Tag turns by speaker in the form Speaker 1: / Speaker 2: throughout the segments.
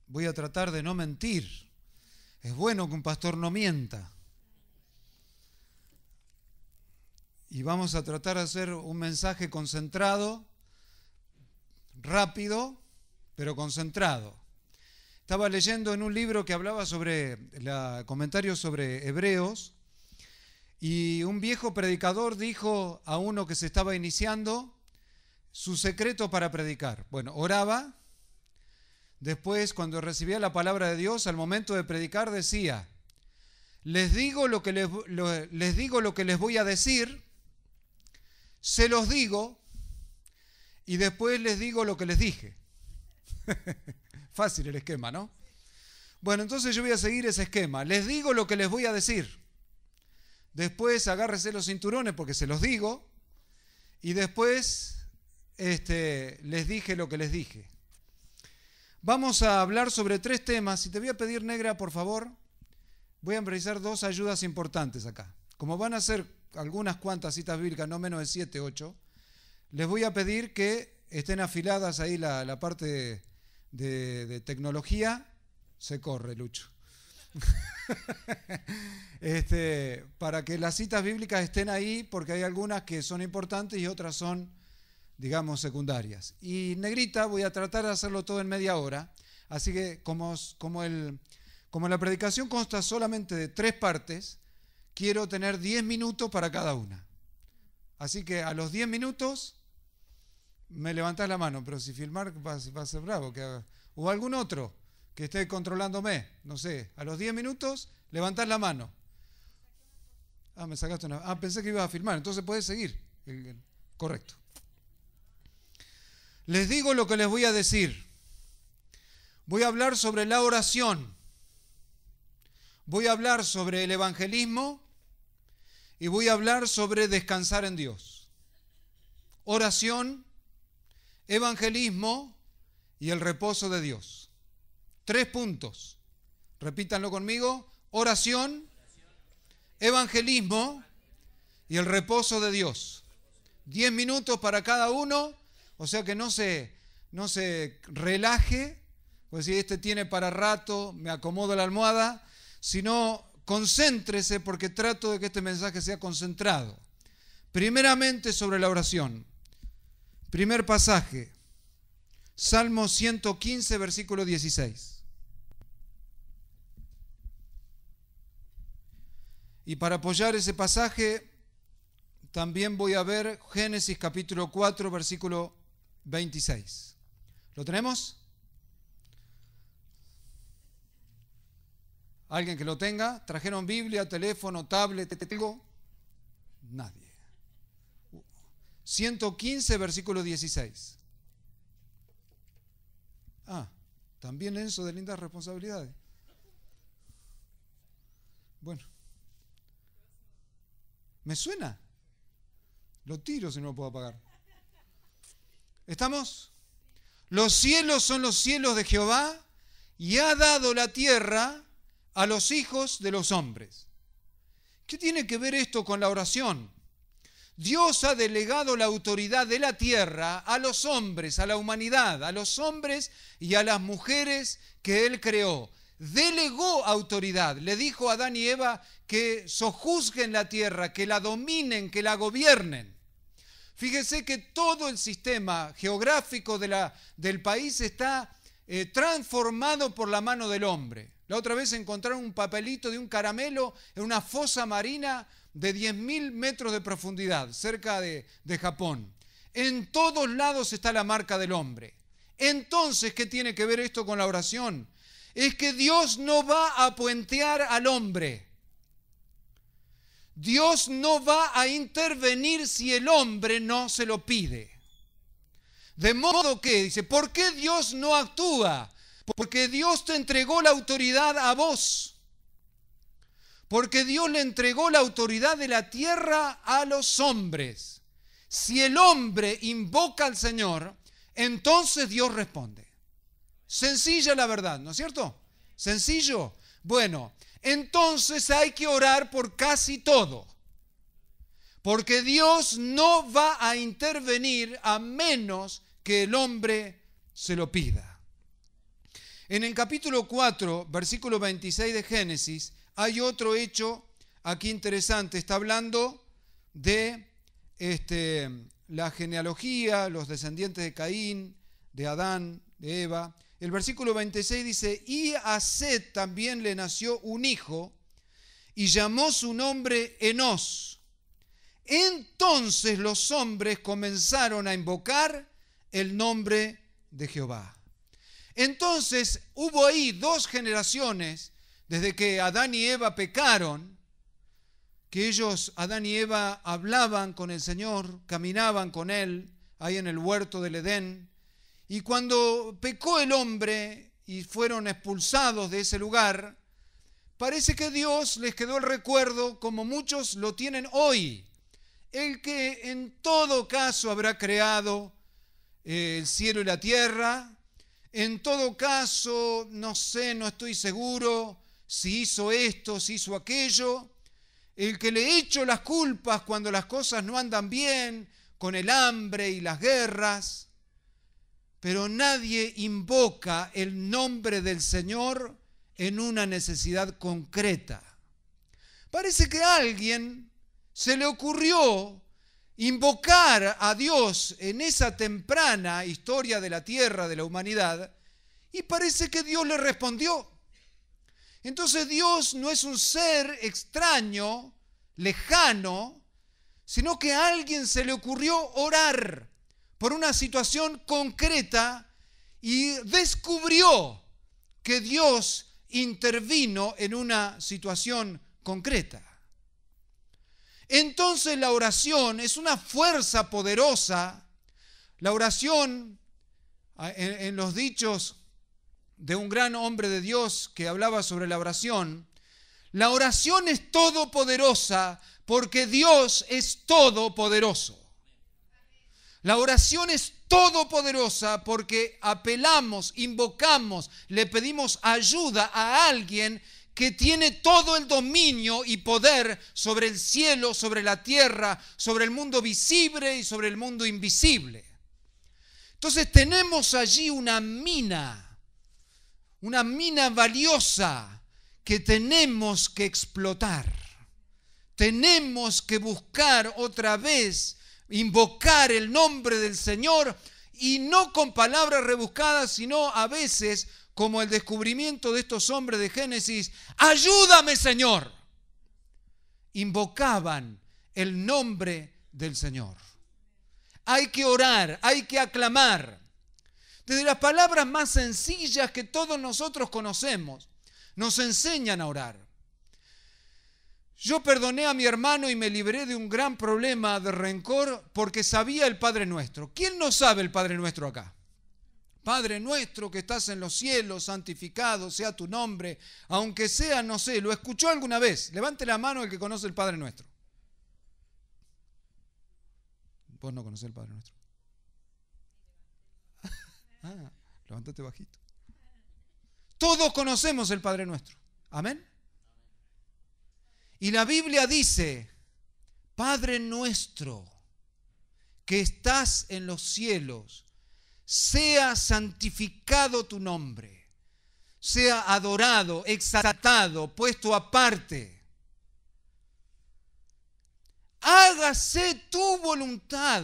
Speaker 1: voy a tratar de no mentir. Es bueno que un pastor no mienta. Y vamos a tratar de hacer un mensaje concentrado, rápido, pero concentrado. Estaba leyendo en un libro que hablaba sobre comentarios sobre Hebreos, y un viejo predicador dijo a uno que se estaba iniciando su secreto para predicar. Bueno, oraba, después cuando recibía la palabra de Dios, al momento de predicar decía: les digo lo que les voy a decir, se los digo y después les digo lo que les dije. Fácil el esquema, ¿no? Bueno, entonces yo voy a seguir ese esquema. Les digo lo que les voy a decir. Después agárrese los cinturones porque se los digo. Y después les dije lo que les dije. Vamos a hablar sobre 3 temas. Y te voy a pedir, negra, por favor, voy a realizar 2 ayudas importantes acá. Como van a ser algunas cuantas citas bíblicas, no menos de 7, 8, les voy a pedir que estén afiladas ahí la parte de tecnología. Se corre, Lucho. Para que las citas bíblicas estén ahí, porque hay algunas que son importantes y otras son, digamos, secundarias. Y negrita, voy a tratar de hacerlo todo en media hora, así que como la predicación consta solamente de 3 partes, quiero tener 10 minutos para cada una. Así que a los 10 minutos me levantás la mano, pero si filmar va a ser bravo. O algún otro que esté controlándome, no sé, a los 10 minutos levantás la mano. Me sacaste una. Pensé que ibas a filmar, entonces puedes seguir. Correcto. Les digo lo que les voy a decir. Voy a hablar sobre la oración. Voy a hablar sobre el evangelismo y voy a hablar sobre descansar en Dios. Oración, evangelismo y el reposo de Dios. 3 puntos. Repítanlo conmigo. Oración, evangelismo y el reposo de Dios. 10 minutos para cada uno. O sea que no se relaje. Pues si tiene para rato, me acomodo la almohada. Sino concéntrese, porque trato de que este mensaje sea concentrado. Primeramente sobre la oración. Primer pasaje. Salmo 115, versículo 16. Y para apoyar ese pasaje, también voy a ver Génesis capítulo 4, versículo 26. ¿Lo tenemos? ¿Alguien que lo tenga? ¿Trajeron Biblia, teléfono, tablet, testigo? Nadie. 115, versículo 16. También Enzo de lindas responsabilidades. Bueno. ¿Me suena? Lo tiro si no lo puedo apagar. ¿Estamos? Los cielos son los cielos de Jehová y ha dado la tierra a los hijos de los hombres. ¿Qué tiene que ver esto con la oración? Dios ha delegado la autoridad de la tierra a los hombres, a la humanidad, a los hombres y a las mujeres que Él creó. Delegó autoridad, le dijo a Adán y Eva que sojuzguen la tierra, que la dominen, que la gobiernen. Fíjese que todo el sistema geográfico del país está transformado por la mano del hombre. La otra vez encontraron un papelito de un caramelo en una fosa marina de 10.000 metros de profundidad, cerca de Japón. En todos lados está la marca del hombre. Entonces, ¿qué tiene que ver esto con la oración? Es que Dios no va a puentear al hombre. Dios no va a intervenir si el hombre no se lo pide. De modo que, dice, ¿por qué Dios no actúa? Porque Dios te entregó la autoridad a vos. Porque Dios le entregó la autoridad de la tierra a los hombres. Si el hombre invoca al Señor, entonces Dios responde. Sencilla la verdad, ¿no es cierto? ¿Sencillo? Bueno, entonces hay que orar por casi todo. Porque Dios no va a intervenir a menos que el hombre se lo pida. En el capítulo 4, versículo 26 de Génesis, hay otro hecho aquí interesante. Está hablando de la genealogía, los descendientes de Caín, de Adán, de Eva. El versículo 26 dice, y a Set también le nació un hijo, y llamó su nombre Enós. Entonces los hombres comenzaron a invocar el nombre de Jehová. Entonces hubo ahí 2 generaciones, desde que Adán y Eva pecaron, que ellos, Adán y Eva, hablaban con el Señor, caminaban con Él, ahí en el huerto del Edén. Y cuando pecó el hombre y fueron expulsados de ese lugar, parece que Dios les quedó el recuerdo, como muchos lo tienen hoy, el que en todo caso habrá creado el cielo y la tierra. En todo caso, no sé, no estoy seguro si hizo esto, si hizo aquello. El que le echo las culpas cuando las cosas no andan bien, con el hambre y las guerras. Pero nadie invoca el nombre del Señor en una necesidad concreta. Parece que a alguien se le ocurrió invocar a Dios en esa temprana historia de la tierra, de la humanidad, y parece que Dios le respondió. Entonces Dios no es un ser extraño, lejano, sino que a alguien se le ocurrió orar por una situación concreta y descubrió que Dios intervino en una situación concreta. Entonces la oración es una fuerza poderosa. La oración, en los dichos de un gran hombre de Dios que hablaba sobre la oración es todopoderosa porque Dios es todopoderoso. La oración es todopoderosa porque apelamos, invocamos, le pedimos ayuda a alguien que tiene todo el dominio y poder sobre el cielo, sobre la tierra, sobre el mundo visible y sobre el mundo invisible. Entonces tenemos allí una mina valiosa que tenemos que explotar. Tenemos que buscar otra vez, invocar el nombre del Señor, y no con palabras rebuscadas, sino a veces como el descubrimiento de estos hombres de Génesis: ayúdame, Señor. Invocaban el nombre del Señor. Hay que orar, hay que aclamar. Desde las palabras más sencillas que todos nosotros conocemos, nos enseñan a orar. Yo perdoné a mi hermano y me libré de un gran problema de rencor porque sabía el Padre Nuestro. ¿Quién no sabe el Padre Nuestro acá? Padre nuestro que estás en los cielos, santificado sea tu nombre, aunque sea, no sé, ¿lo escuchó alguna vez? Levante la mano el que conoce el Padre Nuestro. Vos no conocés el Padre Nuestro. Levántate bajito. Todos conocemos el Padre Nuestro. Amén. Y la Biblia dice: Padre nuestro que estás en los cielos, sea santificado tu nombre, sea adorado, exaltado, puesto aparte. Hágase tu voluntad,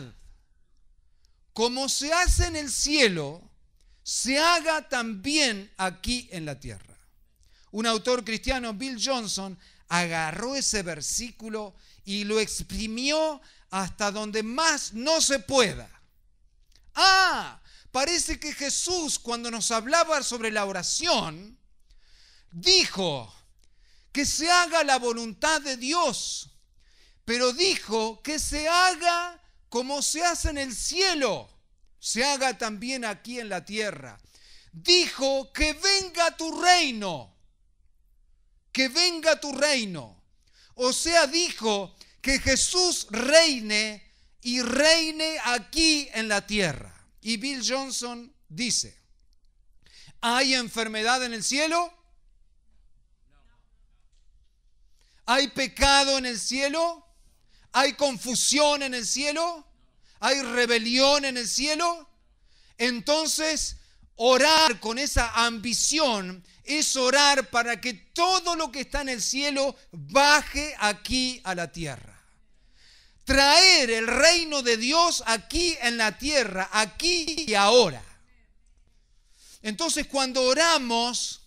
Speaker 1: como se hace en el cielo, se haga también aquí en la tierra. Un autor cristiano, Bill Johnson, agarró ese versículo y lo exprimió hasta donde más no se pueda. Parece que Jesús, cuando nos hablaba sobre la oración, dijo que se haga la voluntad de Dios, pero dijo que se haga como se hace en el cielo, se haga también aquí en la tierra. Dijo que venga tu reino, que venga tu reino. O sea, dijo que Jesús reine y reine aquí en la tierra. Y Bill Johnson dice: ¿hay enfermedad en el cielo? ¿Hay pecado en el cielo? ¿Hay confusión en el cielo? ¿Hay rebelión en el cielo? Entonces, Orar con esa ambición es orar para que todo lo que está en el cielo baje aquí a la tierra. Traer el reino de Dios aquí en la tierra, aquí y ahora. Entonces, cuando oramos,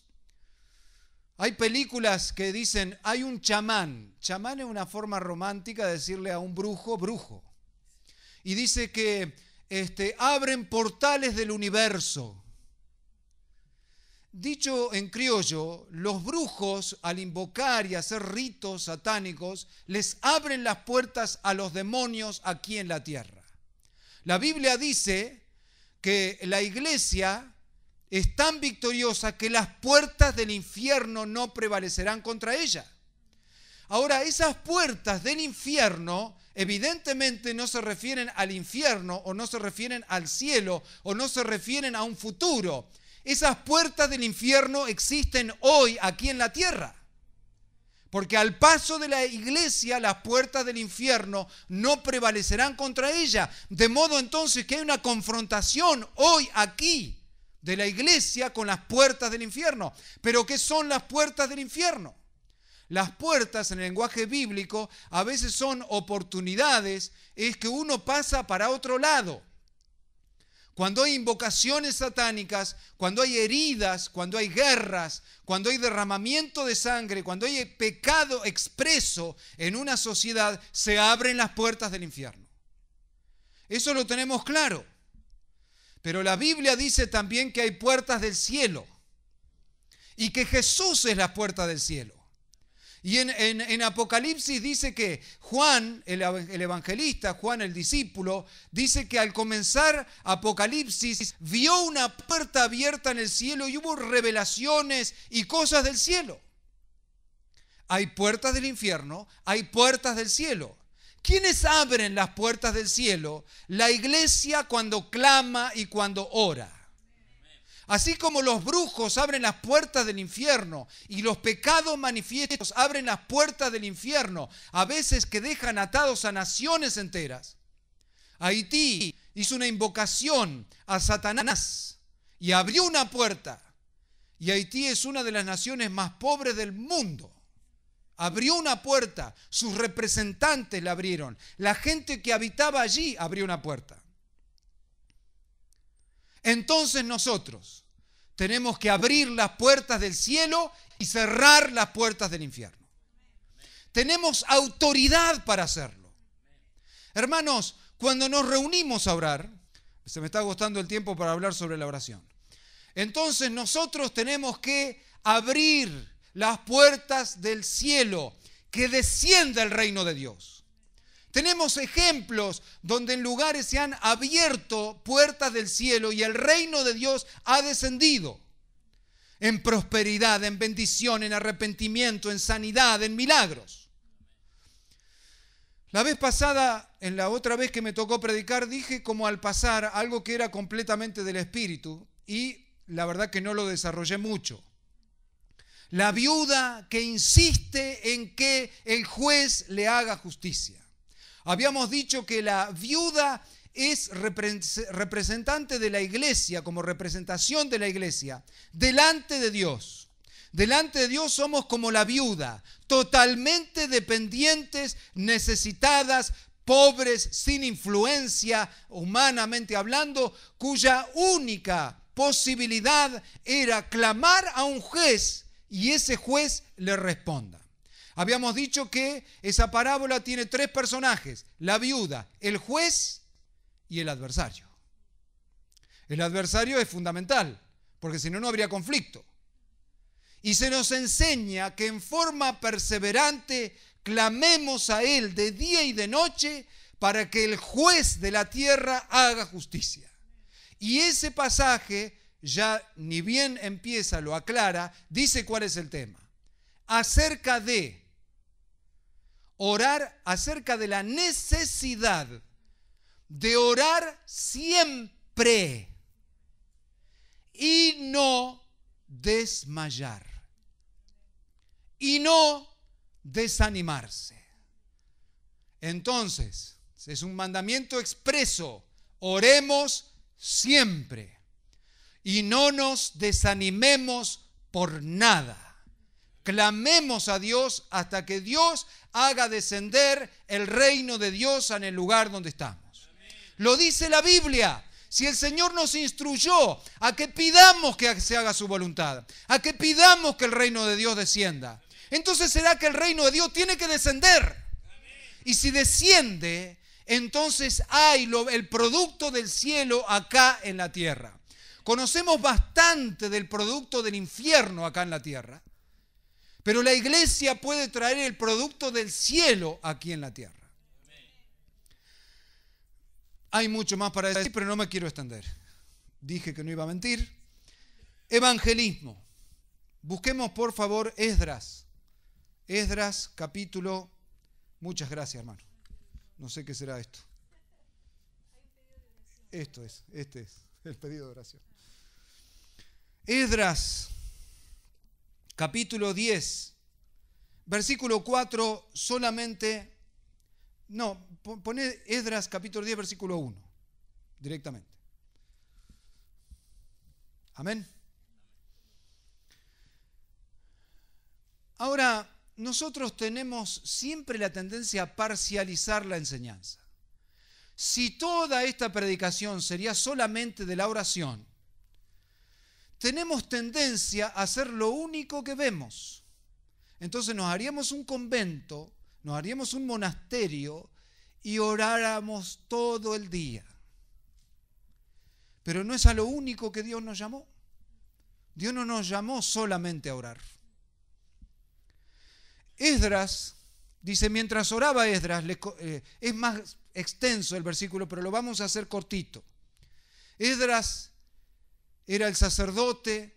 Speaker 1: hay películas que dicen, hay un chamán. Chamán es una forma romántica de decirle a un brujo, brujo. Y dice que abren portales del universo. Dicho en criollo, los brujos, al invocar y hacer ritos satánicos, les abren las puertas a los demonios aquí en la tierra. La Biblia dice que la iglesia es tan victoriosa que las puertas del infierno no prevalecerán contra ella. Ahora, esas puertas del infierno evidentemente no se refieren al infierno o no se refieren al cielo o no se refieren a un futuro. Esas puertas del infierno existen hoy aquí en la tierra. Porque al paso de la iglesia, las puertas del infierno no prevalecerán contra ella. De modo entonces que hay una confrontación hoy aquí de la iglesia con las puertas del infierno. ¿Pero qué son las puertas del infierno? Las puertas en el lenguaje bíblico a veces son oportunidades, es que uno pasa para otro lado. Cuando hay invocaciones satánicas, cuando hay heridas, cuando hay guerras, cuando hay derramamiento de sangre, cuando hay pecado expreso en una sociedad, se abren las puertas del infierno. Eso lo tenemos claro. Pero la Biblia dice también que hay puertas del cielo y que Jesús es la puerta del cielo. Y en Apocalipsis dice que Juan, el evangelista, Juan el discípulo, dice que al comenzar Apocalipsis vio una puerta abierta en el cielo y hubo revelaciones y cosas del cielo. Hay puertas del infierno, hay puertas del cielo. ¿Quiénes abren las puertas del cielo? La iglesia cuando clama y cuando ora. Así como los brujos abren las puertas del infierno y los pecados manifiestos abren las puertas del infierno, a veces que dejan atados a naciones enteras. Haití hizo una invocación a Satanás y abrió una puerta. Y Haití es una de las naciones más pobres del mundo. Abrió una puerta, sus representantes la abrieron. La gente que habitaba allí abrió una puerta. Entonces nosotros tenemos que abrir las puertas del cielo y cerrar las puertas del infierno. Tenemos autoridad para hacerlo. Hermanos, cuando nos reunimos a orar, se me está agotando el tiempo para hablar sobre la oración. Entonces nosotros tenemos que abrir las puertas del cielo, que descienda el reino de Dios. Tenemos ejemplos donde en lugares se han abierto puertas del cielo y el reino de Dios ha descendido. En prosperidad, en bendición, en arrepentimiento, en sanidad, en milagros. La vez pasada, en la otra vez que me tocó predicar, dije como al pasar algo que era completamente del Espíritu y la verdad que no lo desarrollé mucho. La viuda que insiste en que el juez le haga justicia. Habíamos dicho que la viuda es representante de la iglesia, como representación de la iglesia, delante de Dios. Delante de Dios somos como la viuda, totalmente dependientes, necesitadas, pobres, sin influencia, humanamente hablando, cuya única posibilidad era clamar a un juez y ese juez le responda. Habíamos dicho que esa parábola tiene tres personajes, la viuda, el juez y el adversario. El adversario es fundamental, porque si no, no habría conflicto. Y se nos enseña que en forma perseverante clamemos a Él de día y de noche para que el juez de la tierra haga justicia. Y ese pasaje, ya ni bien empieza, lo aclara, dice cuál es el tema. Acerca de orar, acerca de la necesidad de orar siempre y no desmayar y no desanimarse. Entonces, es un mandamiento expreso, oremos siempre. Y no nos desanimemos por nada. Clamemos a Dios hasta que Dios haga descender el reino de Dios en el lugar donde estamos. Lo dice la Biblia. Si el Señor nos instruyó a que pidamos que se haga su voluntad, a que pidamos que el reino de Dios descienda, entonces será que el reino de Dios tiene que descender. Y si desciende, entonces hay el producto del cielo acá en la tierra. Conocemos bastante del producto del infierno acá en la tierra, pero la iglesia puede traer el producto del cielo aquí en la tierra. Hay mucho más para decir, pero no me quiero extender. Dije que no iba a mentir. Evangelismo. Busquemos por favor Esdras. Esdras capítulo... Muchas gracias, hermano. No sé qué será esto. Este es el pedido de oración. Esdras capítulo 10, versículo 4 solamente... No, poné Esdras capítulo 10, versículo 1, directamente. Amén. Ahora, nosotros tenemos siempre la tendencia a parcializar la enseñanza. Si toda esta predicación sería solamente de la oración, tenemos tendencia a hacer lo único que vemos. Entonces nos haríamos un convento, nos haríamos un monasterio y oráramos todo el día. Pero no es a lo único que Dios nos llamó. Dios no nos llamó solamente a orar. Esdras, dice, mientras oraba Esdras, es más extenso el versículo, pero lo vamos a hacer cortito. Esdras era el sacerdote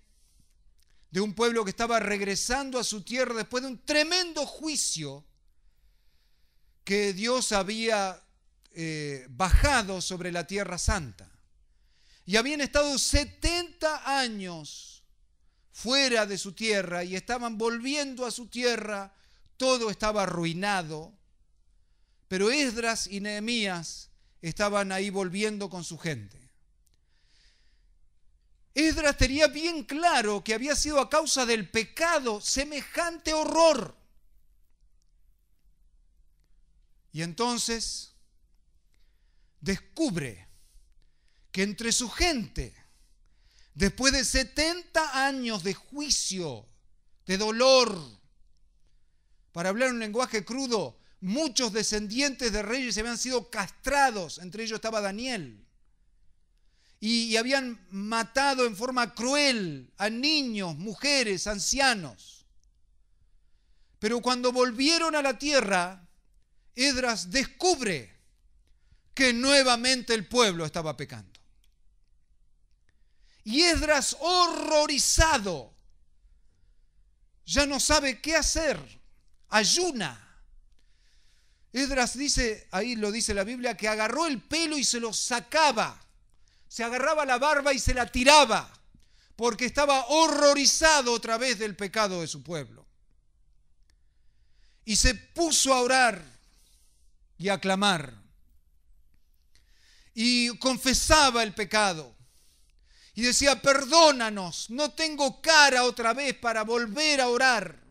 Speaker 1: de un pueblo que estaba regresando a su tierra después de un tremendo juicio que Dios había bajado sobre la tierra santa. Y habían estado 70 años fuera de su tierra y estaban volviendo a su tierra. Todo estaba arruinado, pero Esdras y Nehemías estaban ahí volviendo con su gente. Esdras tenía bien claro que había sido a causa del pecado semejante horror. Y entonces descubre que entre su gente, después de 70 años de juicio, de dolor, para hablar un lenguaje crudo, muchos descendientes de reyes habían sido castrados, entre ellos estaba Daniel, y habían matado en forma cruel a niños, mujeres, ancianos. Pero cuando volvieron a la tierra, Esdras descubre que nuevamente el pueblo estaba pecando. Y Esdras, horrorizado, ya no sabe qué hacer. Ayuna. Esdras dice, ahí lo dice la Biblia, que agarró el pelo y se lo sacaba. Se agarraba la barba y se la tiraba, porque estaba horrorizado otra vez del pecado de su pueblo. Y se puso a orar y a clamar. Y confesaba el pecado. Y decía, perdónanos, no tengo cara otra vez para volver a orar,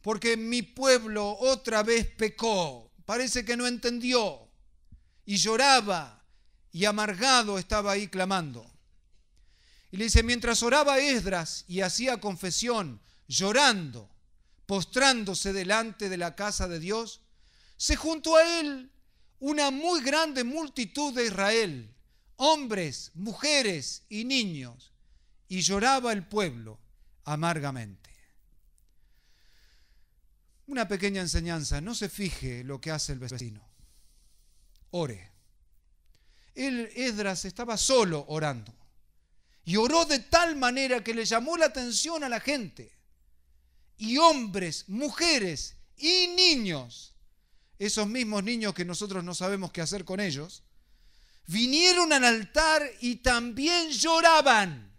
Speaker 1: porque mi pueblo otra vez pecó. Parece que no entendió. Y lloraba y amargado estaba ahí clamando. Y le dice, mientras oraba Esdras y hacía confesión, llorando, postrándose delante de la casa de Dios, se juntó a él una muy grande multitud de Israel, hombres, mujeres y niños, y lloraba el pueblo amargamente. Una pequeña enseñanza, no se fije lo que hace el vecino. Ore. Esdras estaba solo orando. Y oró de tal manera que le llamó la atención a la gente. Y hombres, mujeres y niños, esos mismos niños que nosotros no sabemos qué hacer con ellos, vinieron al altar y también lloraban.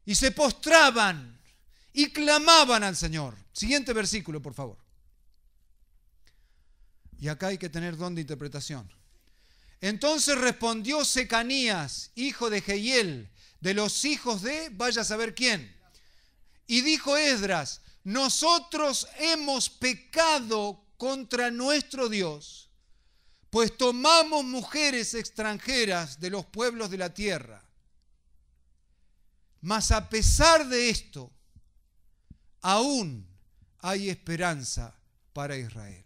Speaker 1: Y se postraban y clamaban al Señor. Siguiente versículo, por favor. Y acá hay que tener don de interpretación. Entonces respondió Secanías, hijo de Jehiel, de los hijos de, vaya a saber quién. Y dijo Esdras, nosotros hemos pecado contra nuestro Dios, pues tomamos mujeres extranjeras de los pueblos de la tierra. Mas a pesar de esto, aún hay esperanza para Israel.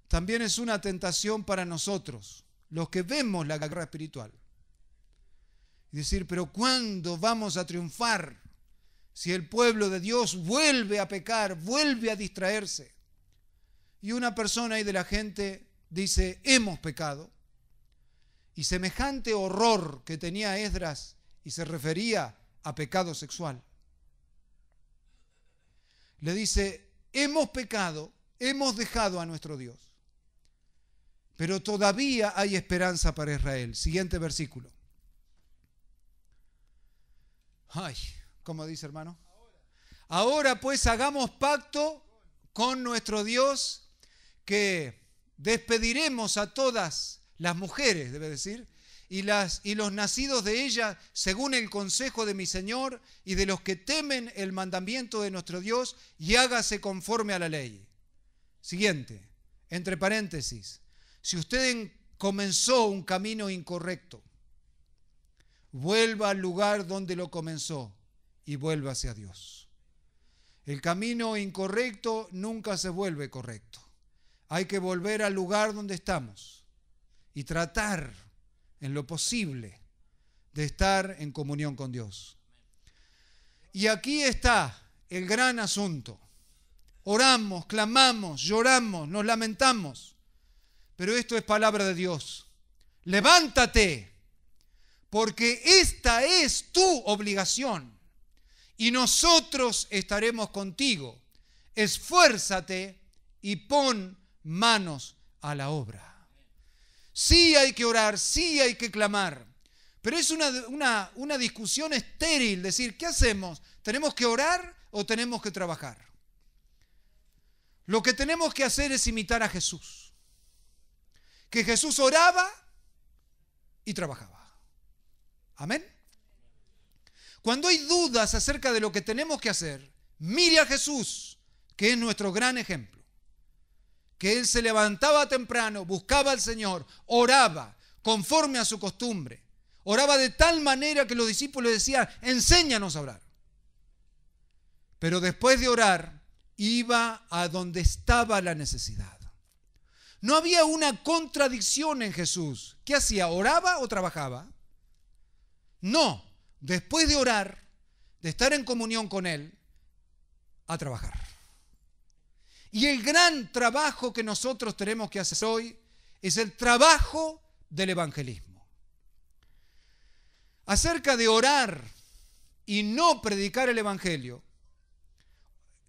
Speaker 1: También es una tentación para nosotros, los que vemos la guerra espiritual. Y decir, pero ¿cuándo vamos a triunfar si el pueblo de Dios vuelve a pecar, vuelve a distraerse? Y una persona ahí de la gente dice, hemos pecado. Y semejante horror que tenía Esdras, y se refería a pecado sexual, le dice, hemos pecado, hemos dejado a nuestro Dios, pero todavía hay esperanza para Israel. Siguiente versículo. Ay, ¿cómo dice, hermano? Ahora pues hagamos pacto con nuestro Dios, que despediremos a todas las mujeres, debe decir, y los nacidos de ella, según el consejo de mi Señor y de los que temen el mandamiento de nuestro Dios, y hágase conforme a la ley. Siguiente, entre paréntesis, si usted comenzó un camino incorrecto, vuelva al lugar donde lo comenzó y vuélvase a Dios. El camino incorrecto nunca se vuelve correcto. Hay que volver al lugar donde estamos y tratar en lo posible de estar en comunión con Dios. Y aquí está el gran asunto. Oramos, clamamos, lloramos, nos lamentamos, pero esto es palabra de Dios. Levántate, porque esta es tu obligación y nosotros estaremos contigo. Esfuérzate y pon manos a la obra. Sí hay que orar, sí hay que clamar, pero es una discusión estéril, decir, ¿qué hacemos? ¿Tenemos que orar o tenemos que trabajar? Lo que tenemos que hacer es imitar a Jesús, que Jesús oraba y trabajaba. Amén. Cuando hay dudas acerca de lo que tenemos que hacer, mire a Jesús, que es nuestro gran ejemplo. Que Él se levantaba temprano, buscaba al Señor, oraba conforme a su costumbre. Oraba de tal manera que los discípulos le decían, enséñanos a orar. Pero después de orar, iba a donde estaba la necesidad. No había una contradicción en Jesús. ¿Qué hacía? ¿Oraba o trabajaba? No, después de orar, de estar en comunión con Él, a trabajar. Y el gran trabajo que nosotros tenemos que hacer hoy es el trabajo del evangelismo. Acerca de orar y no predicar el evangelio,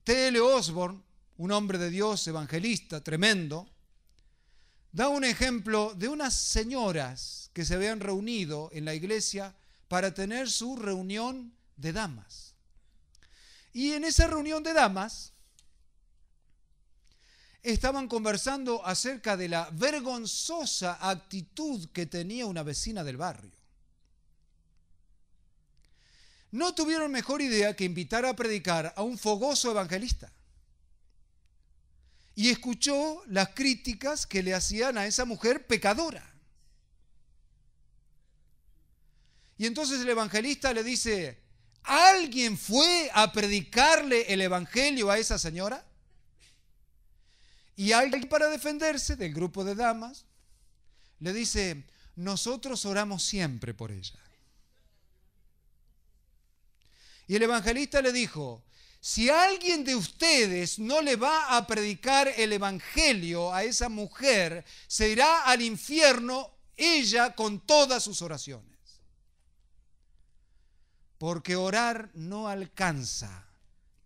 Speaker 1: T.L. Osborne, un hombre de Dios, evangelista tremendo, da un ejemplo de unas señoras que se habían reunido en la iglesia para tener su reunión de damas. Y en esa reunión de damas estaban conversando acerca de la vergonzosa actitud que tenía una vecina del barrio. No tuvieron mejor idea que invitar a predicar a un fogoso evangelista. Y escuchó las críticas que le hacían a esa mujer pecadora. Y entonces el evangelista le dice, ¿alguien fue a predicarle el evangelio a esa señora? Y alguien, para defenderse del grupo de damas, le dice, nosotros oramos siempre por ella. Y el evangelista le dijo, si alguien de ustedes no le va a predicar el evangelio a esa mujer, se irá al infierno ella con todas sus oraciones. Porque orar no alcanza,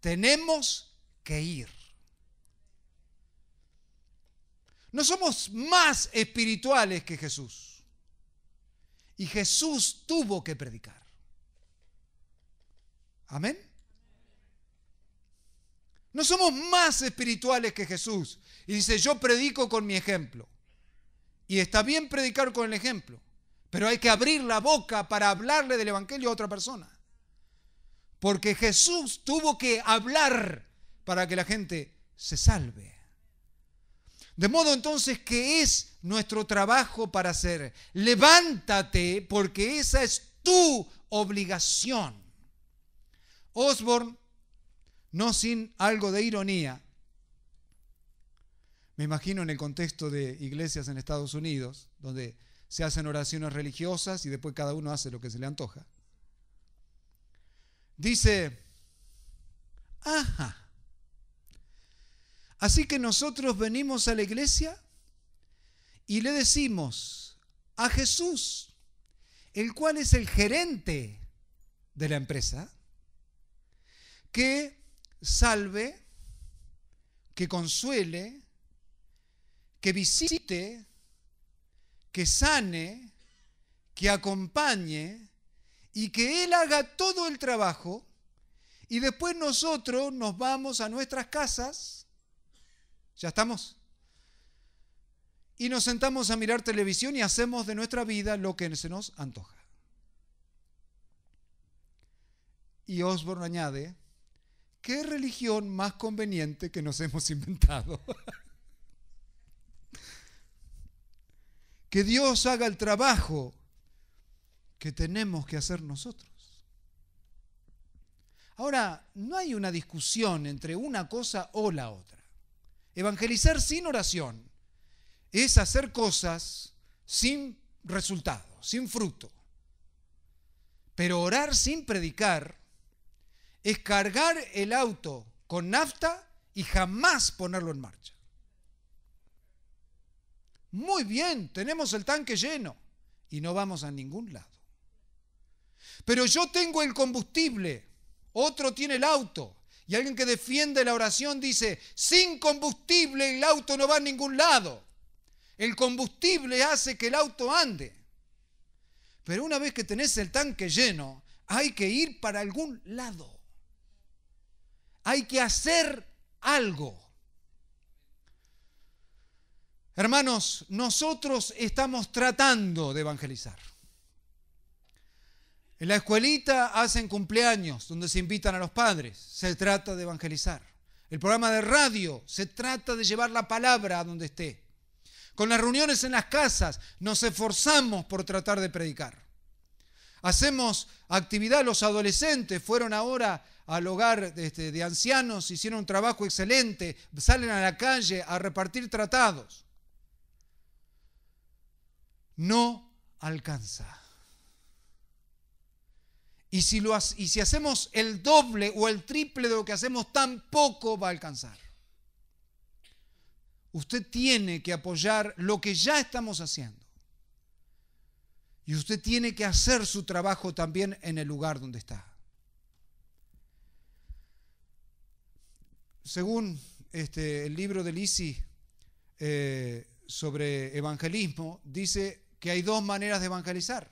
Speaker 1: tenemos que ir. No somos más espirituales que Jesús. Y Jesús tuvo que predicar. ¿Amén? No somos más espirituales que Jesús. Y dice, yo predico con mi ejemplo. Y está bien predicar con el ejemplo, Pero hay que abrir la boca para hablarle del Evangelio a otra persona. Porque Jesús tuvo que hablar para que la gente se salve. De modo entonces que es nuestro trabajo para hacer. Levántate porque esa es tu obligación. Osborne, no sin algo de ironía, me imagino en el contexto de iglesias en Estados Unidos, donde se hacen oraciones religiosas y después cada uno hace lo que se le antoja. Dice, así que nosotros venimos a la iglesia y le decimos a Jesús, el cual es el gerente de la empresa, que salve, que consuele, que visite, que sane, que acompañe y que Él haga todo el trabajo y después nosotros nos vamos a nuestras casas, ¿ya estamos? Y nos sentamos a mirar televisión y hacemos de nuestra vida lo que se nos antoja. Y Osborne añade, ¿qué religión más conveniente que nos hemos inventado? Que Dios haga el trabajo que tenemos que hacer nosotros. Ahora, no hay una discusión entre una cosa o la otra. Evangelizar sin oración es hacer cosas sin resultado, sin fruto. Pero orar sin predicar es cargar el auto con nafta y jamás ponerlo en marcha. Muy bien, tenemos el tanque lleno y no vamos a ningún lado. Pero yo tengo el combustible, otro tiene el auto, y alguien que defiende la oración dice, sin combustible el auto no va a ningún lado. El combustible hace que el auto ande. Pero una vez que tenés el tanque lleno, hay que ir para algún lado. Hay que hacer algo. Hermanos, nosotros estamos tratando de evangelizar. En la escuelita hacen cumpleaños donde se invitan a los padres. Se trata de evangelizar. El programa de radio se trata de llevar la palabra a donde esté. Con las reuniones en las casas nos esforzamos por tratar de predicar. Hacemos actividad, los adolescentes fueron ahora al hogar de ancianos, hicieron un trabajo excelente, salen a la calle a repartir tratados. No alcanza. Y si hacemos el doble o el triple de lo que hacemos, tampoco va a alcanzar. Usted tiene que apoyar lo que ya estamos haciendo. Y usted tiene que hacer su trabajo también en el lugar donde está. Según el libro de Lisi sobre evangelismo, dice que hay dos maneras de evangelizar.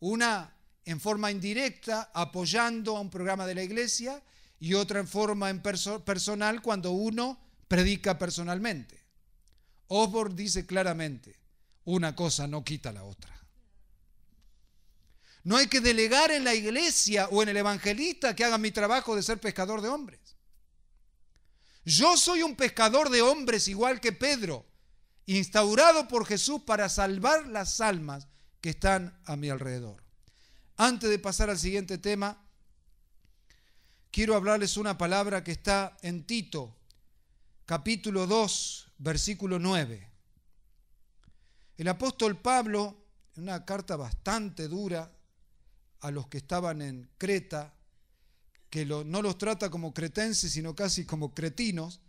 Speaker 1: Una en forma indirecta, apoyando a un programa de la iglesia, y otra en forma personal, cuando uno predica personalmente. Osborne dice claramente, una cosa no quita la otra. No hay que delegar en la iglesia o en el evangelista que haga mi trabajo de ser pescador de hombres. Yo soy un pescador de hombres igual que Pedro, instaurado por Jesús para salvar las almas que están a mi alrededor. Antes de pasar al siguiente tema, quiero hablarles una palabra que está en Tito, capítulo 2, versículo 9. El apóstol Pablo, en una carta bastante dura a los que estaban en Creta, que no los trata como cretenses, sino casi como cretinos,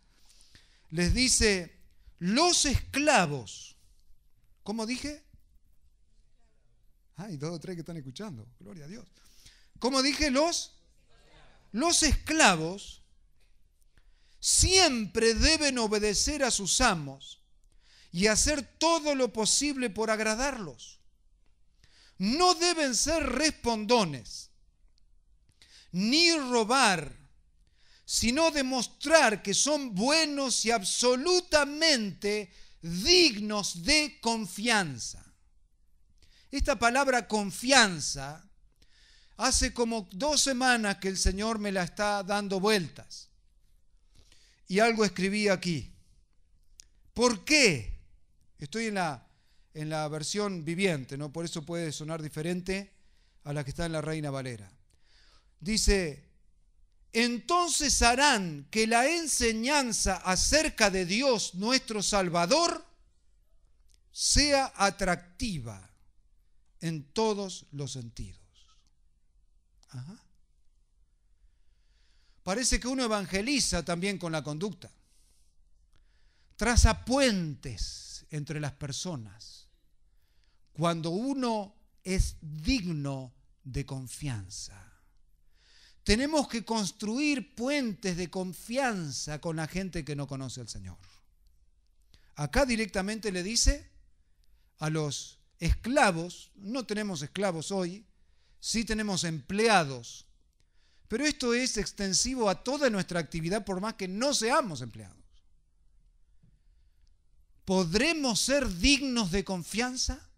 Speaker 1: les dice, los esclavos, ¿cómo dije? Hay 2 o 3 que están escuchando, gloria a Dios. ¿Cómo dije? Los esclavos siempre deben obedecer a sus amos y hacer todo lo posible por agradarlos. No deben ser respondones, ni robar, sino demostrar que son buenos y absolutamente dignos de confianza. Esta palabra confianza, hace como 2 semanas que el Señor me la está dando vueltas. Y algo escribí aquí. ¿Por qué? Estoy en la versión viviente, ¿no? Por eso puede sonar diferente a la que está en la Reina Valera. Dice, entonces harán que la enseñanza acerca de Dios nuestro Salvador sea atractiva en todos los sentidos. Ajá. Parece que uno evangeliza también con la conducta. Traza puentes entre las personas cuando uno es digno de confianza. Tenemos que construir puentes de confianza con la gente que no conoce al Señor. Acá directamente le dice a los esclavos, no tenemos esclavos hoy, sí tenemos empleados, pero esto es extensivo a toda nuestra actividad por más que no seamos empleados. ¿Podremos ser dignos de confianza?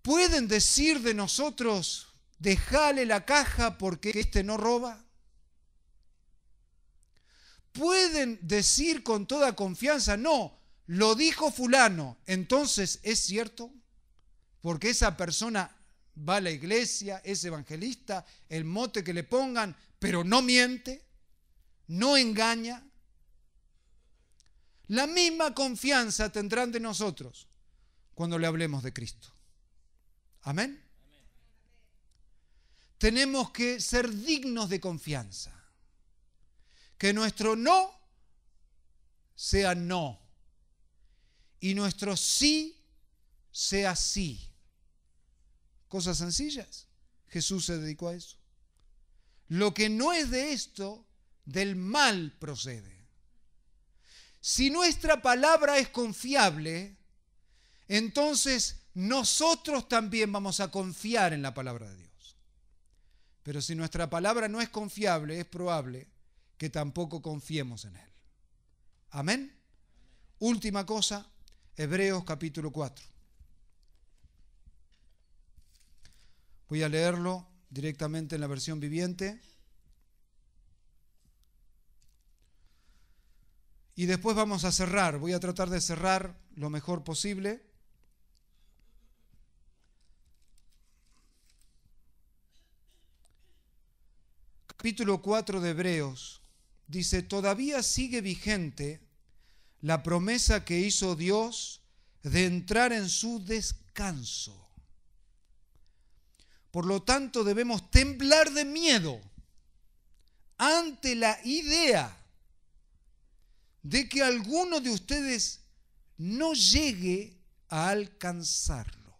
Speaker 1: ¿Pueden decir de nosotros, dejale la caja porque este no roba? ¿Pueden decir con toda confianza, no, lo dijo fulano, entonces es cierto? Porque esa persona va a la iglesia, es evangelista, el mote que le pongan, pero no miente, no engaña. La misma confianza tendrán de nosotros cuando le hablemos de Cristo. Amén. Tenemos que ser dignos de confianza. Que nuestro no sea no y nuestro sí sea sí. Cosas sencillas. Jesús se dedicó a eso. Lo que no es de esto, del mal procede. Si nuestra palabra es confiable, entonces nosotros también vamos a confiar en la palabra de Dios. Pero si nuestra palabra no es confiable, es probable que tampoco confiemos en Él. Amén. Última cosa, Hebreos capítulo 4. Voy a leerlo directamente en la versión viviente. Y después vamos a cerrar. Voy a tratar de cerrar lo mejor posible. Capítulo 4 de Hebreos dice, todavía sigue vigente la promesa que hizo Dios de entrar en su descanso. Por lo tanto, debemos temblar de miedo ante la idea de que alguno de ustedes no llegue a alcanzarlo.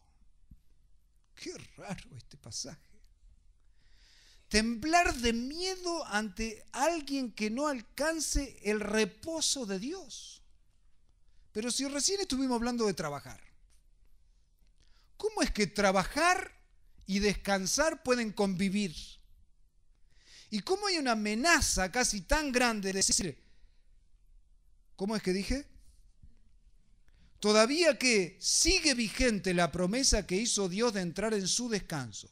Speaker 1: Qué raro este pasaje. Temblar de miedo ante alguien que no alcance el reposo de Dios. Pero si recién estuvimos hablando de trabajar, ¿cómo es que trabajar y descansar pueden convivir? ¿Y cómo hay una amenaza casi tan grande de decir, ¿cómo es que dije? Todavía que sigue vigente la promesa que hizo Dios de entrar en su descanso.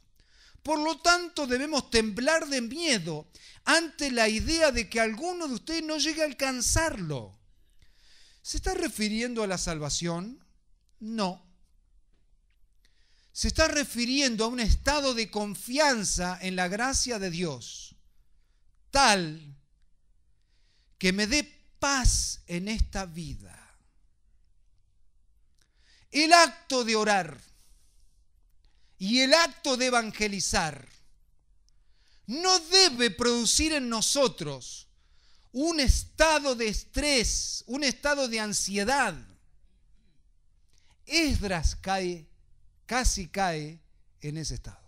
Speaker 1: Por lo tanto, debemos temblar de miedo ante la idea de que alguno de ustedes no llegue a alcanzarlo. ¿Se está refiriendo a la salvación? No. Se está refiriendo a un estado de confianza en la gracia de Dios, tal que me dé paz en esta vida. El acto de orar y el acto de evangelizar no debe producir en nosotros un estado de estrés, un estado de ansiedad. Esdras casi cae en ese estado.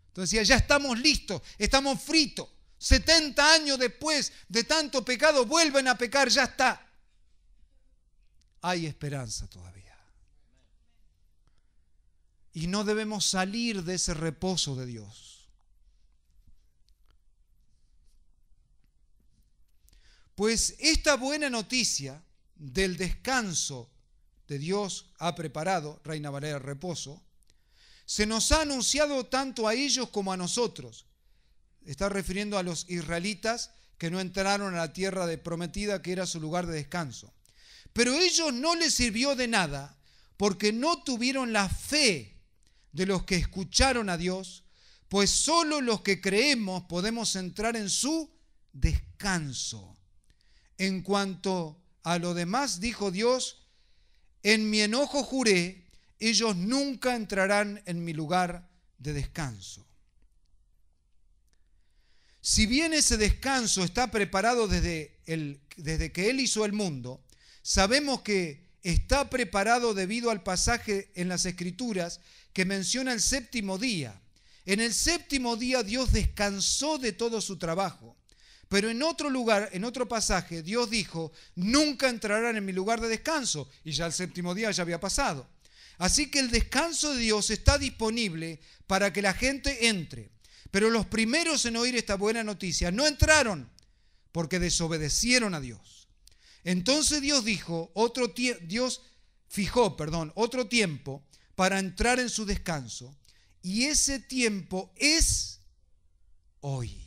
Speaker 1: Entonces decía, ya estamos listos, estamos fritos. 70 años después de tanto pecado vuelven a pecar, ya está. Hay esperanza todavía. Y no debemos salir de ese reposo de Dios. Pues esta buena noticia del descanso de Dios ha preparado, Reina Valera Reposo, se nos ha anunciado tanto a ellos como a nosotros. Está refiriendo a los israelitas que no entraron a la tierra prometida, que era su lugar de descanso. Pero ellos no les sirvió de nada porque no tuvieron la fe de los que escucharon a Dios, pues solo los que creemos podemos entrar en su descanso. En cuanto a lo demás, dijo Dios, en mi enojo juré, ellos nunca entrarán en mi lugar de descanso. Si bien ese descanso está preparado desde que Él hizo el mundo, sabemos que está preparado debido al pasaje en las Escrituras que menciona el séptimo día. En el séptimo día Dios descansó de todo su trabajo. Pero en otro lugar, en otro pasaje, Dios dijo, nunca entrarán en mi lugar de descanso. Y ya el séptimo día ya había pasado. Así que el descanso de Dios está disponible para que la gente entre. Pero los primeros en oír esta buena noticia no entraron porque desobedecieron a Dios. Entonces Dios fijó otro tiempo para entrar en su descanso. Y ese tiempo es hoy.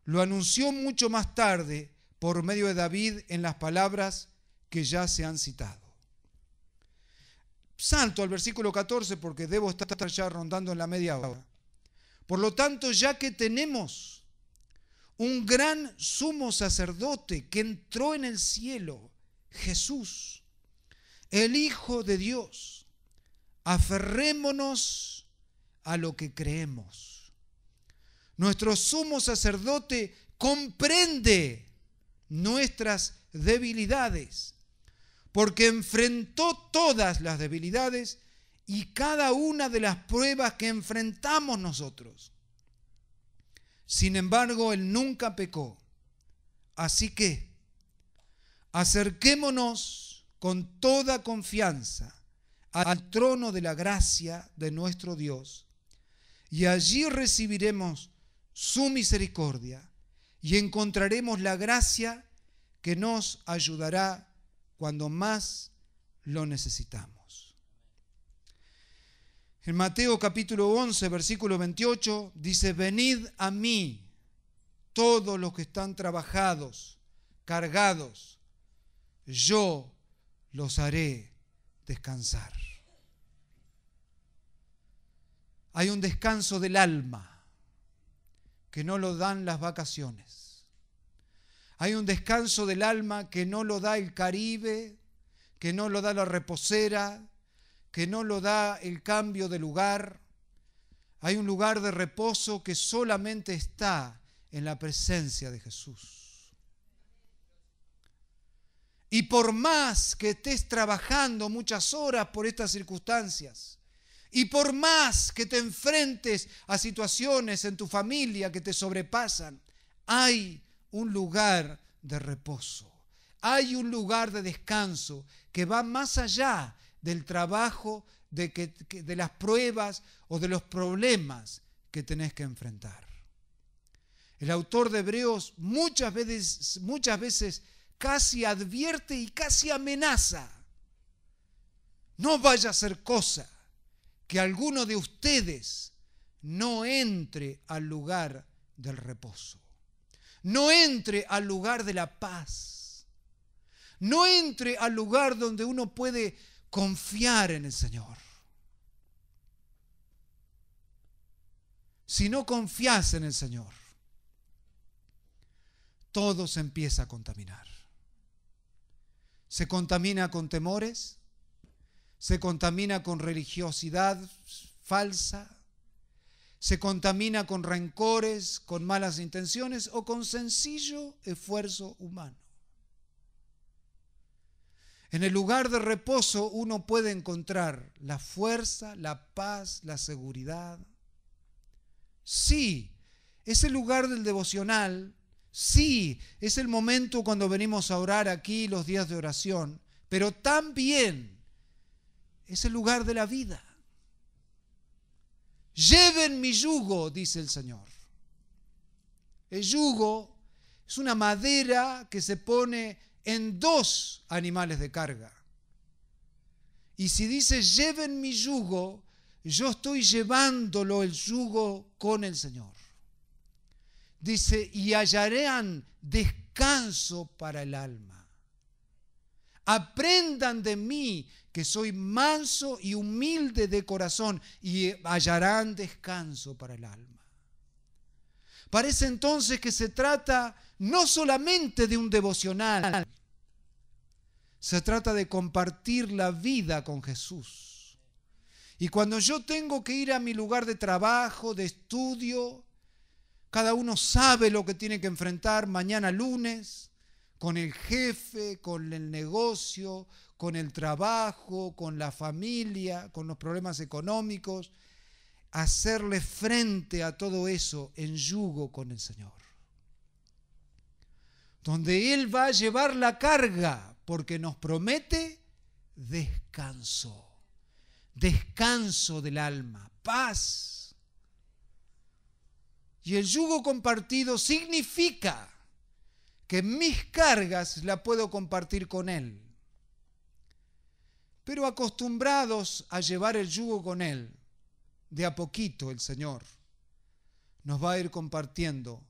Speaker 1: Lo anunció mucho más tarde por medio de David en las palabras que ya se han citado. Salto al versículo 14 porque debo estar ya rondando en la media hora. Por lo tanto, ya que tenemos un gran sumo sacerdote que entró en el cielo, Jesús, el Hijo de Dios, aferrémonos a lo que creemos. Nuestro sumo sacerdote comprende nuestras debilidades, porque enfrentó todas las debilidades y cada una de las pruebas que enfrentamos nosotros. Sin embargo, Él nunca pecó. Así que acerquémonos con toda confianza al trono de la gracia de nuestro Dios, y allí recibiremos su misericordia y encontraremos la gracia que nos ayudará cuando más lo necesitamos. En Mateo capítulo 11, versículo 28, dice, venid a mí todos los que están trabajados, cargados, yo los haré descansar. Hay un descanso del alma que no lo dan las vacaciones. Hay un descanso del alma que no lo da el Caribe, que no lo da la reposera, que no lo da el cambio de lugar. Hay un lugar de reposo que solamente está en la presencia de Jesús. Y por más que estés trabajando muchas horas por estas circunstancias, y por más que te enfrentes a situaciones en tu familia que te sobrepasan, hay un lugar de reposo, hay un lugar de descanso que va más allá del trabajo, de las pruebas o de los problemas que tenés que enfrentar. El autor de Hebreos muchas veces casi advierte y casi amenaza. No vaya a ser cosa que alguno de ustedes no entre al lugar del reposo, no entre al lugar de la paz, no entre al lugar donde uno puede confiar en el Señor. Si no confías en el Señor, todo se empieza a contaminar. Se contamina con temores, se contamina con religiosidad falsa, se contamina con rencores, con malas intenciones o con sencillo esfuerzo humano. En el lugar de reposo uno puede encontrar la fuerza, la paz, la seguridad. Sí, es el lugar del devocional, sí, es el momento cuando venimos a orar aquí los días de oración, pero también es el lugar de la vida. Lleven mi yugo, dice el Señor. El yugo es una madera que se pone en 2 animales de carga. Y si dice, lleven mi yugo, yo estoy llevándolo el yugo con el Señor. Dice, y hallarán descanso para el alma. Aprendan de mí, que soy manso y humilde de corazón, y hallarán descanso para el alma. Parece entonces que se trata no solamente de un devocional, se trata de compartir la vida con Jesús. Y cuando yo tengo que ir a mi lugar de trabajo, de estudio, cada uno sabe lo que tiene que enfrentar mañana lunes, con el jefe, con el negocio, con el trabajo, con la familia, con los problemas económicos, hacerle frente a todo eso en yugo con el Señor. Donde Él va a llevar la carga, porque nos promete descanso. Descanso del alma, paz. Y el yugo compartido significa que mis cargas las puedo compartir con Él. Pero acostumbrados a llevar el yugo con Él, de a poquito el Señor nos va a ir compartiendo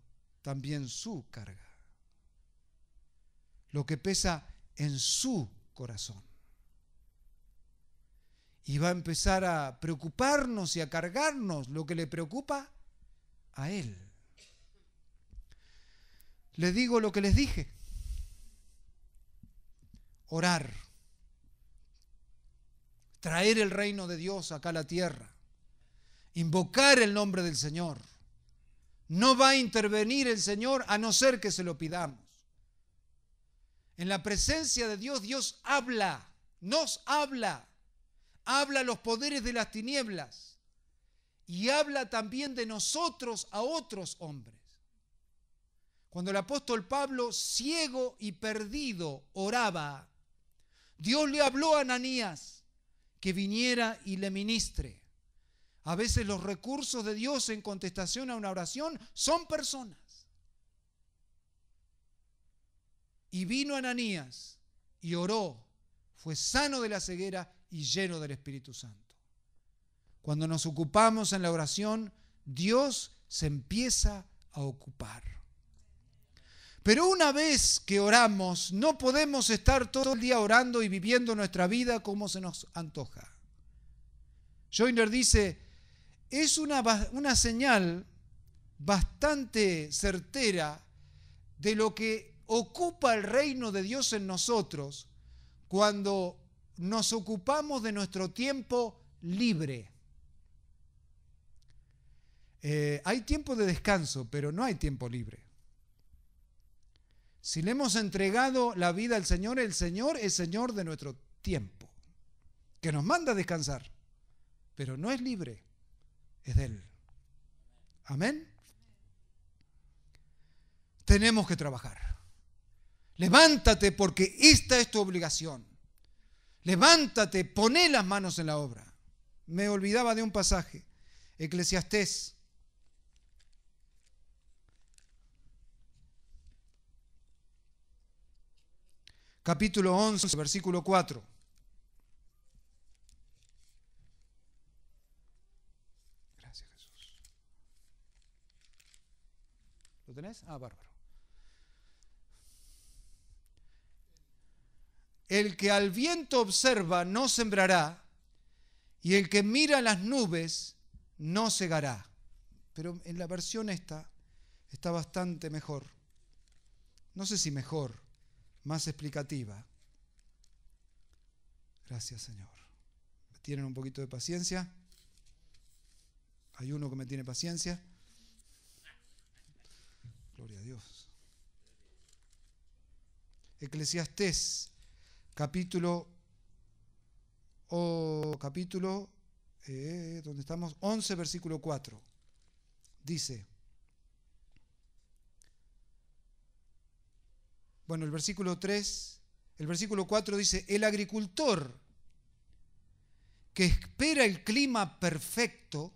Speaker 1: también su carga. Lo que pesa en su corazón. Y va a empezar a preocuparnos y a cargarnos lo que le preocupa a Él. Les digo lo que les dije. Orar. Traer el reino de Dios acá a la tierra. Invocar el nombre del Señor. No va a intervenir el Señor a no ser que se lo pidamos. En la presencia de Dios, Dios habla, nos habla. Habla a los poderes de las tinieblas. Y habla también de nosotros a otros hombres. Cuando el apóstol Pablo, ciego y perdido, oraba, Dios le habló a Ananías que viniera y le ministre. A veces los recursos de Dios en contestación a una oración son personas. Y vino Ananías y oró, fue sano de la ceguera y lleno del Espíritu Santo. Cuando nos ocupamos en la oración, Dios se empieza a ocupar. Pero una vez que oramos, no podemos estar todo el día orando y viviendo nuestra vida como se nos antoja. Joyner dice, es una señal bastante certera de lo que ocupa el reino de Dios en nosotros cuando nos ocupamos de nuestro tiempo libre. Hay tiempo de descanso, pero no hay tiempo libre. Si le hemos entregado la vida al Señor, el Señor es Señor de nuestro tiempo, que nos manda a descansar, pero no es libre, es de Él. Amén. Tenemos que trabajar. Levántate porque esta es tu obligación. Levántate, poné las manos en la obra. Me olvidaba de un pasaje, Eclesiastés. Capítulo 11, versículo 4. Gracias, Jesús. ¿Lo tenés? Ah, bárbaro. El que al viento observa no sembrará, y el que mira las nubes no segará. Pero en la versión esta está bastante mejor. No sé si mejor, más explicativa. Gracias, Señor. ¿Me tienen un poquito de paciencia? Hay uno que me tiene paciencia. Gloria a Dios. Eclesiastés, capítulo, ¿dónde estamos? 11, versículo 4. Dice, bueno, el versículo 4 dice, el agricultor que espera el clima perfecto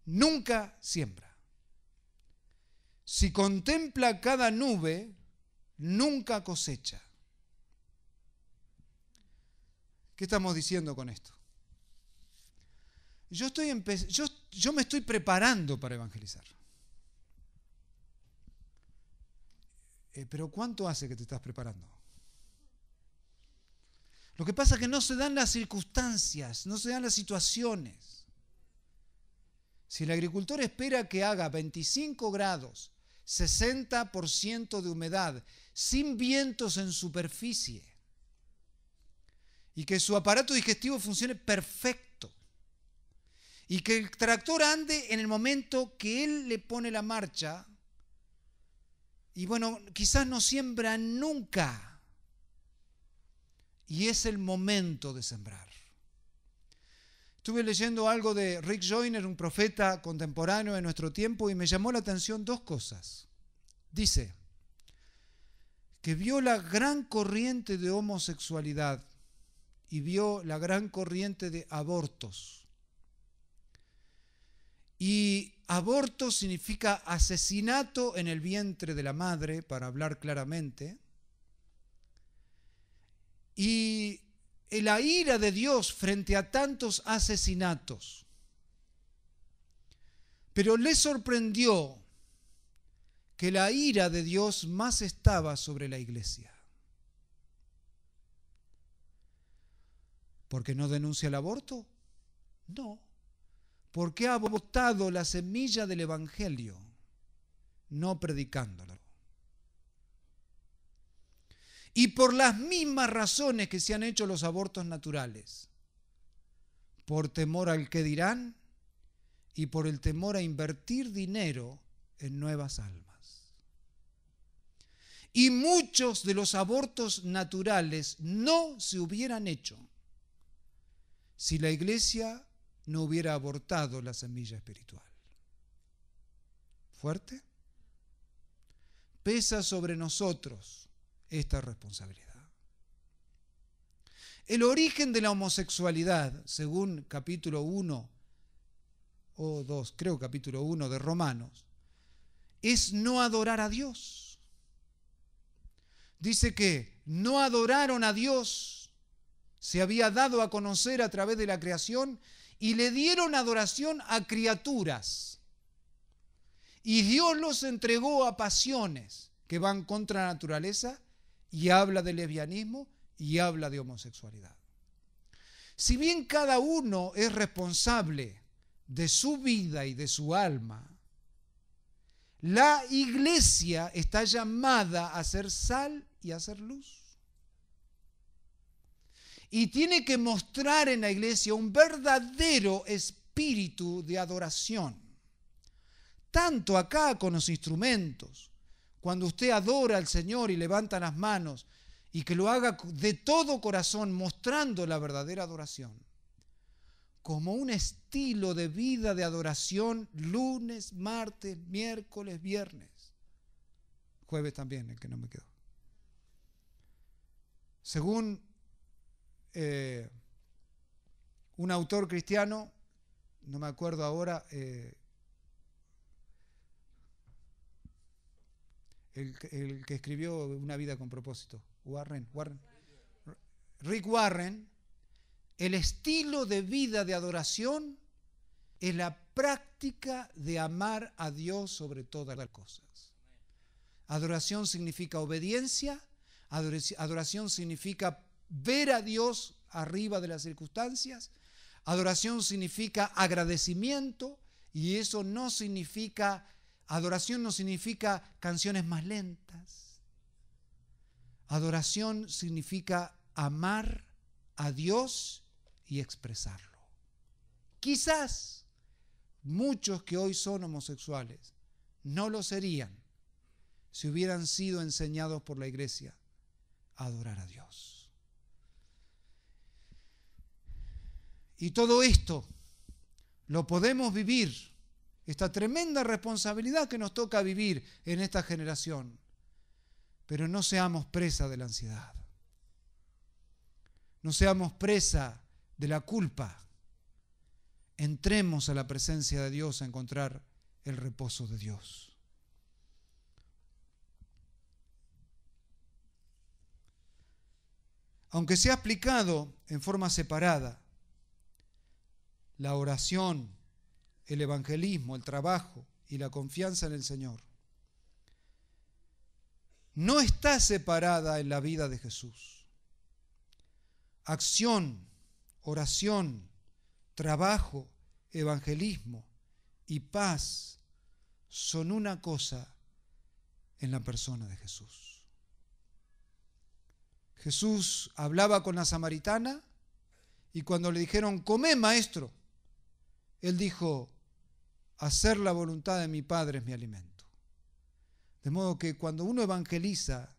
Speaker 1: nunca siembra. Si contempla cada nube, nunca cosecha. ¿Qué estamos diciendo con esto? Yo me estoy preparando para evangelizar. Pero ¿cuánto hace que te estás preparando? Lo que pasa es que no se dan las circunstancias, no se dan las situaciones. Si el agricultor espera que haga 25 grados, 60% de humedad, sin vientos en superficie, y que su aparato digestivo funcione perfecto, y que el tractor ande en el momento que él le pone la marcha, y bueno, quizás no siembra nunca, y es el momento de sembrar. Estuve leyendo algo de Rick Joyner, un profeta contemporáneo de nuestro tiempo, y me llamó la atención dos cosas. Dice que vio la gran corriente de homosexualidad y vio la gran corriente de abortos. Y aborto significa asesinato en el vientre de la madre, para hablar claramente. Y la ira de Dios frente a tantos asesinatos. Pero le sorprendió que la ira de Dios más estaba sobre la iglesia. ¿Por qué no denuncia el aborto? No. Porque ha abortado la semilla del evangelio, no predicándolo. Y por las mismas razones que se han hecho los abortos naturales, por temor al que dirán y por el temor a invertir dinero en nuevas almas. Y muchos de los abortos naturales no se hubieran hecho si la iglesia no hubiera abortado la semilla espiritual. ¿Fuerte? Pesa sobre nosotros esta responsabilidad. El origen de la homosexualidad, según capítulo 1 o 2, creo capítulo 1 de Romanos, es no adorar a Dios. Dice que no adoraron a Dios, se había dado a conocer a través de la creación, y le dieron adoración a criaturas. Y Dios los entregó a pasiones que van contra la naturaleza, y habla de lesbianismo y habla de homosexualidad. Si bien cada uno es responsable de su vida y de su alma, la iglesia está llamada a ser sal y a ser luz. Y tiene que mostrar en la iglesia un verdadero espíritu de adoración. Tanto acá con los instrumentos, cuando usted adora al Señor y levanta las manos, y que lo haga de todo corazón, mostrando la verdadera adoración, como un estilo de vida de adoración, lunes, martes, miércoles, viernes, jueves también, el que no me quedó. Según un autor cristiano, no me acuerdo ahora, el que escribió Una vida con propósito, Rick Warren, el estilo de vida de adoración es la práctica de amar a Dios sobre todas las cosas. Adoración significa obediencia, adoración significa ver a Dios arriba de las circunstancias, adoración significa agradecimiento, y eso no significa, adoración no significa canciones más lentas. Adoración significa amar a Dios y expresarlo. Quizás muchos que hoy son homosexuales no lo serían si hubieran sido enseñados por la iglesia a adorar a Dios. Y todo esto lo podemos vivir, esta tremenda responsabilidad que nos toca vivir en esta generación. Pero no seamos presa de la ansiedad. No seamos presa de la culpa. Entremos a la presencia de Dios a encontrar el reposo de Dios. Aunque se ha explicado en forma separada, la oración, el evangelismo, el trabajo y la confianza en el Señor, no está separada en la vida de Jesús. Acción, oración, trabajo, evangelismo y paz son una cosa en la persona de Jesús. Jesús hablaba con la samaritana y cuando le dijeron, comé, maestro, él dijo, hacer la voluntad de mi Padre es mi alimento. De modo que cuando uno evangeliza,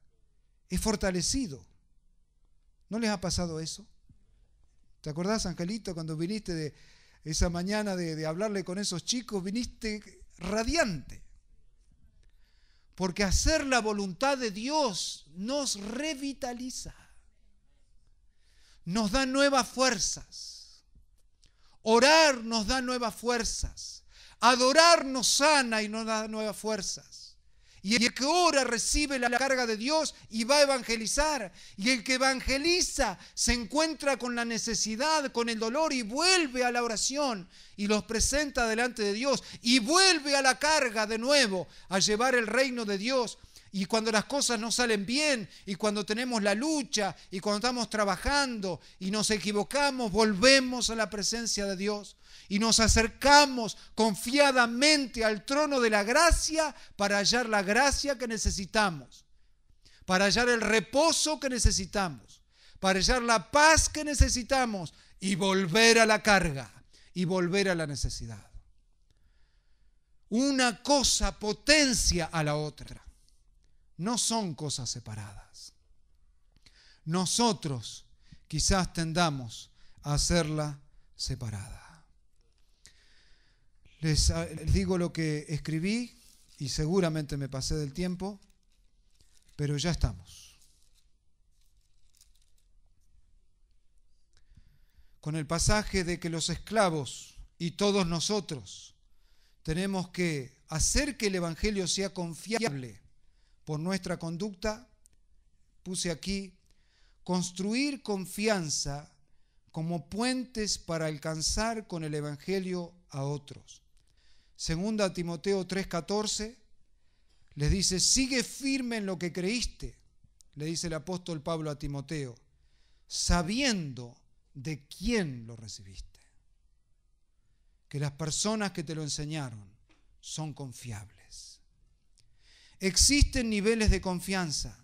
Speaker 1: es fortalecido. ¿No les ha pasado eso? ¿Te acordás, Angelito, cuando viniste de esa mañana de hablarle con esos chicos? Viniste radiante. Porque hacer la voluntad de Dios nos revitaliza. Nos da nuevas fuerzas. Orar nos da nuevas fuerzas. Adorar nos sana y nos da nuevas fuerzas. Y el que ora recibe la carga de Dios y va a evangelizar. Y el que evangeliza se encuentra con la necesidad, con el dolor y vuelve a la oración y los presenta delante de Dios y vuelve a la carga de nuevo a llevar el reino de Dios. Y cuando las cosas no salen bien y cuando tenemos la lucha y cuando estamos trabajando y nos equivocamos, volvemos a la presencia de Dios. Y nos acercamos confiadamente al trono de la gracia para hallar la gracia que necesitamos, para hallar el reposo que necesitamos, para hallar la paz que necesitamos y volver a la carga y volver a la necesidad. Una cosa potencia a la otra. No son cosas separadas. Nosotros quizás tendamos a hacerla separada. Les digo lo que escribí y seguramente me pasé del tiempo, pero ya estamos. Con el pasaje de que los esclavos y todos nosotros tenemos que hacer que el Evangelio sea confiable por nuestra conducta, puse aquí, construir confianza como puentes para alcanzar con el Evangelio a otros. Segunda Timoteo 3:14 les dice, sigue firme en lo que creíste, le dice el apóstol Pablo a Timoteo, sabiendo de quién lo recibiste. Que las personas que te lo enseñaron son confiables. Existen niveles de confianza.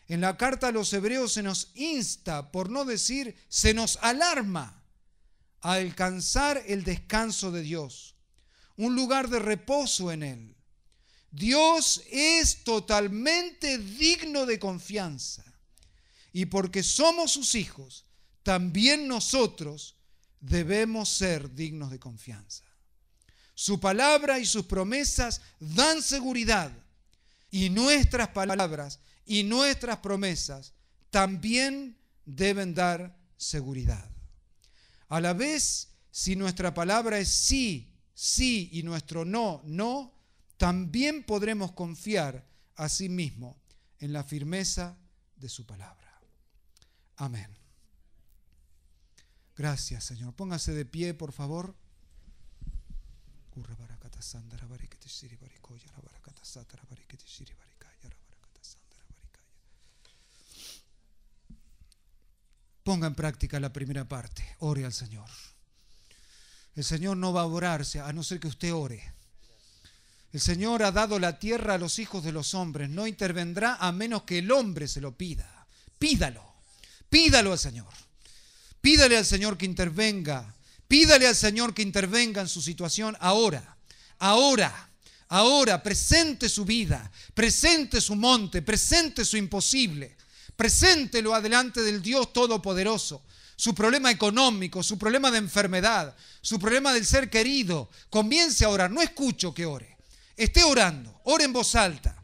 Speaker 1: En la carta a los Hebreos se nos insta, por no decir, se nos alarma a alcanzar el descanso de Dios, un lugar de reposo en Él. Dios es totalmente digno de confianza y porque somos sus hijos, también nosotros debemos ser dignos de confianza. Su palabra y sus promesas dan seguridad y nuestras palabras y nuestras promesas también deben dar seguridad. A la vez, si nuestra palabra es sí, sí y nuestro no, no, también podremos confiar asimismo en la firmeza de su palabra. Amén. Gracias, Señor. Póngase de pie, por favor. Ponga en práctica la primera parte. Ore al Señor. El Señor no va a orarse a no ser que usted ore. El Señor ha dado la tierra a los hijos de los hombres. No intervendrá a menos que el hombre se lo pida. Pídalo. Pídalo al Señor. Pídale al Señor que intervenga. Pídale al Señor que intervenga en su situación ahora. Ahora. Presente su vida. Presente su monte. Presente su imposible. Preséntelo adelante del Dios Todopoderoso. Su problema económico, su problema de enfermedad, su problema del ser querido. Comience a orar. No escucho que ore. Esté orando. Ore en voz alta.